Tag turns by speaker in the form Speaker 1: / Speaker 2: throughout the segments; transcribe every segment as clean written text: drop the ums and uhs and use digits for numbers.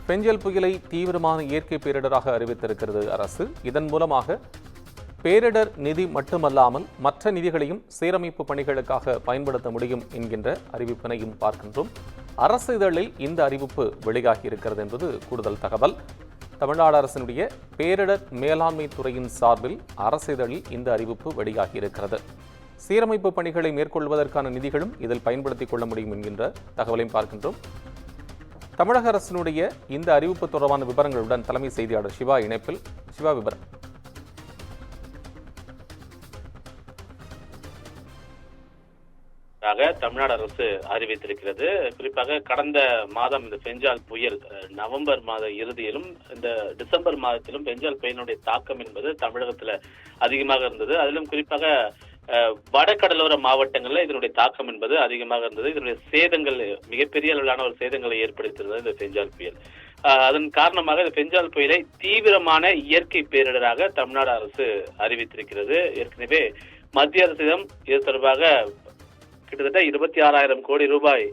Speaker 1: பெஞ்சல் புயலை தீவிரமான இயற்கை பேரிடராக அறிவித்திருக்கிறது அரசு. இதன் மூலமாக பேரிடர் நிதி மட்டுமல்லாமல் மற்ற நிதிகளையும் சீரமைப்பு பணிகளுக்காக பயன்படுத்த முடியும் என்கின்ற அறிவிப்பினையும் பார்க்கின்றோம். அரசு இதழில் இந்த அறிவிப்பு வெளியாகி இருக்கிறது என்பது கூடுதல் தகவல். தமிழ்நாடு அரசினுடைய பேரிடர் மேலாண்மை துறையின் சார்பில் அரசு இதழில் இந்த அறிவிப்பு வெளியாகி இருக்கிறது. சீரமைப்பு பணிகளை மேற்கொள்வதற்கான நிதிகளும் இதில் பயன்படுத்திக் கொள்ள முடியும் என்கின்ற தகவலையும் பார்க்கின்றோம். தமிழக அரசினுடைய இந்த அறிவிப்பு தொடர்பான விவரங்களுடன் தலைமை செய்தியாளர் சிவா இணைப்பில். சிவா, விவரம்.
Speaker 2: தமிழ்நாடு அரசு அறிவித்திருக்கிறது. குறிப்பாக கடந்த மாதம் இந்த பெஞ்சால் புயல் நவம்பர் மாத இறுதியிலும் இந்த டிசம்பர் மாதத்திலும் பெஞ்சால் புயலினுடைய தாக்கம் என்பது தமிழகத்துல அதிகமாக இருந்தது. அதிலும் குறிப்பாக வடகடலோர மாவட்டங்கள்ல இதனுடைய தாக்கம் என்பது அதிகமாக இருந்தது. இதனுடைய சேதங்கள் மிகப்பெரிய அளவிலான ஒரு சேதங்களை ஏற்படுத்தியிருந்தது இந்த பெஞ்சால் புயல். அதன் காரணமாக இந்த பெஞ்சால் புயலை தீவிரமான இயற்கை பேரிடராக தமிழ்நாடு அரசு அறிவித்திருக்கிறது. ஏற்கனவே மத்திய அரசிடம் இது தொடர்பாக கிட்டத்தட்ட 26,000 கோடி ரூபாய்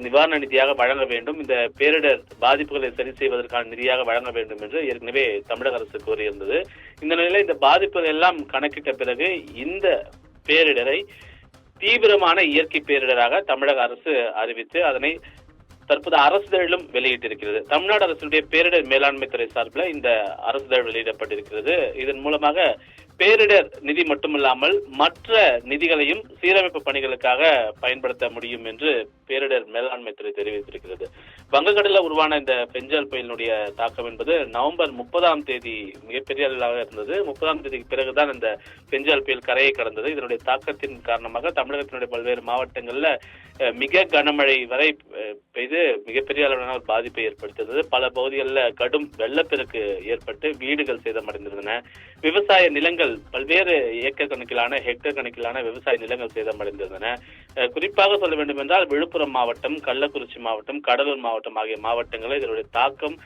Speaker 2: நிவாரண நிதியாக வழங்க வேண்டும், இந்த பேரிடர் பாதிப்புகளை சரி செய்வதற்கான நிதியாக வழங்க வேண்டும் என்று ஏற்கனவே தமிழக அரசு கோரியிருந்தது. இந்த நிலையில இந்த பாதிப்புகள் எல்லாம் கணக்கிட்ட பிறகு இந்த பேரிடரை தீவிரமான இயற்கை பேரிடராக தமிழக அரசு அறிவித்து அதனை தற்போது அரசிதழிலும் வெளியிட்டிருக்கிறது. தமிழ்நாடு அரசுடைய பேரிடர் மேலாண்மை துறை சார்பில் இந்த அரசிதழ் வெளியிடப்பட்டிருக்கிறது. இதன் மூலமாக பேரிடர் நிதி மட்டுமில்லாமல் மற்ற நிதிகளையும் சீரமைப்பு பணிகளுக்காக பயன்படுத்த முடியும் என்று பேரிடர் மேலாண்மை துறை தெரிவித்திருக்கிறது. வங்கக்கடலில் உருவான இந்த பெஞ்சால் புயலினுடைய தாக்கம் என்பது நவம்பர் 30ஆம் தேதி மிகப்பெரிய அளவிலாக இருந்தது. 30ஆம் தேதிக்கு பிறகுதான் இந்த பெஞ்சால் புயல் கரையை கடந்தது. இதனுடைய தாக்கத்தின் காரணமாக தமிழகத்தினுடைய பல்வேறு மாவட்டங்கள்ல மிக கனமழை வரை பெய்து மிகப்பெரிய அளவிலான ஒரு பாதிப்பை ஏற்படுத்தியது. பல பகுதிகளில் கடும் வெள்ளப்பெருக்கு ஏற்பட்டு வீடுகள் சேதமடைந்திருந்தன. விவசாய நிலங்கள் பல்வேறு ஏக்கர் கணக்கிலான ஹெக்டேர் கணக்கிலான விவசாய நிலங்கள் சேதமடைந்திருந்தன. குறிப்பாக சொல்ல வேண்டும் என்றால் விழுப்புரம் மாவட்டம், கள்ளக்குறிச்சி மாவட்டம், கடலூர் மாவட்டம் ஆகிய மாவட்டங்களில் இதனுடைய தாக்கம்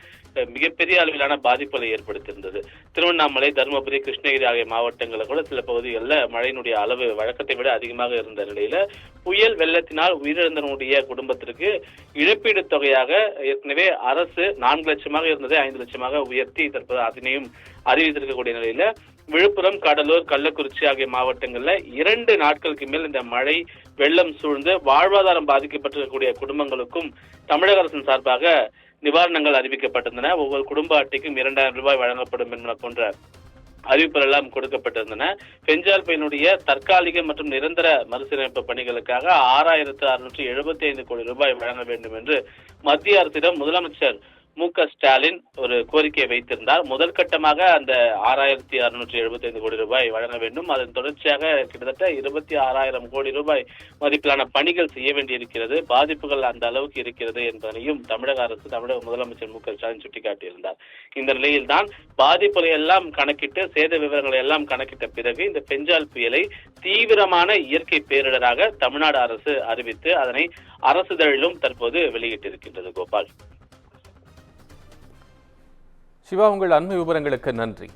Speaker 2: மிகப்பெரிய அளவிலான பாதிப்புகளை ஏற்படுத்தியிருந்தது. திருவண்ணாமலை, தருமபுரி, கிருஷ்ணகிரி ஆகிய மாவட்டங்களில் கூட சில பகுதிகளில் மழையினுடைய அளவு வழக்கத்தை விட அதிகமாக இருந்த நிலையில புயல் வெள்ளத்தினால் உயிரிழந்தவனுடைய குடும்பத்திற்கு இழப்பீடு தொகையாக ஏற்கனவே அரசு 4 லட்சமாக இருந்ததை 5 லட்சமாக உயர்த்தி தற்போது அதனையும் அறிவித்திருக்கக்கூடிய நிலையில விழுப்புரம், கடலூர், கள்ளக்குறிச்சி ஆகிய மாவட்டங்கள்ல 2 நாட்களுக்கு மேல் இந்த மழை வெள்ளம் சூழ்ந்து வாழ்வாதாரம் பாதிக்கப்பட்டிருக்கக்கூடிய குடும்பங்களுக்கும் தமிழக அரசின் சார்பாக நிவாரணங்கள் அறிவிக்கப்பட்டிருந்தன. ஒவ்வொரு குடும்ப அட்டைக்கும் 2,000 ரூபாய் வழங்கப்படும் என்பன போன்ற அறிவிப்புகள் எல்லாம் கொடுக்கப்பட்டிருந்தன. பெஞ்சால் புயலினுடைய தற்காலிக மற்றும் நிரந்தர மறுசீரமைப்பு பணிகளுக்காக 6,675 கோடி ரூபாய் வழங்க வேண்டும் என்று மத்திய அரசிடம் முதலமைச்சர் மு.க. ஸ்டாலின் ஒரு கோரிக்கையை வைத்திருந்தார். முதல் கட்டமாக அந்த 6,675 கோடி ரூபாய் வழங்க வேண்டும். அதன் தொடர்ச்சியாக கிட்டத்தட்ட 26,000 கோடி ரூபாய் மதிப்பிலான பணிகள் செய்ய வேண்டியிருக்கிறது. பாதிப்புகள் அந்த அளவுக்கு இருக்கிறது என்பதனையும் தமிழக அரசு, தமிழக முதலமைச்சர் மு.க. ஸ்டாலின் சுட்டிக்காட்டியிருந்தார். இந்த நிலையில் தான் பாதிப்புகளை எல்லாம் கணக்கிட்டு சேத விவரங்களை எல்லாம் கணக்கிட்ட பிறகு இந்த பெஞ்சால் புயலை தீவிரமான இயற்கை பேரிடராக தமிழ்நாடு அரசு அறிவித்து அதனை அரசிதழிலும் தற்போது வெளியிட்டிருக்கின்றது. கோபால்.
Speaker 1: சிவா, உங்கள் அண்மை விவரங்களுக்கு நன்றி.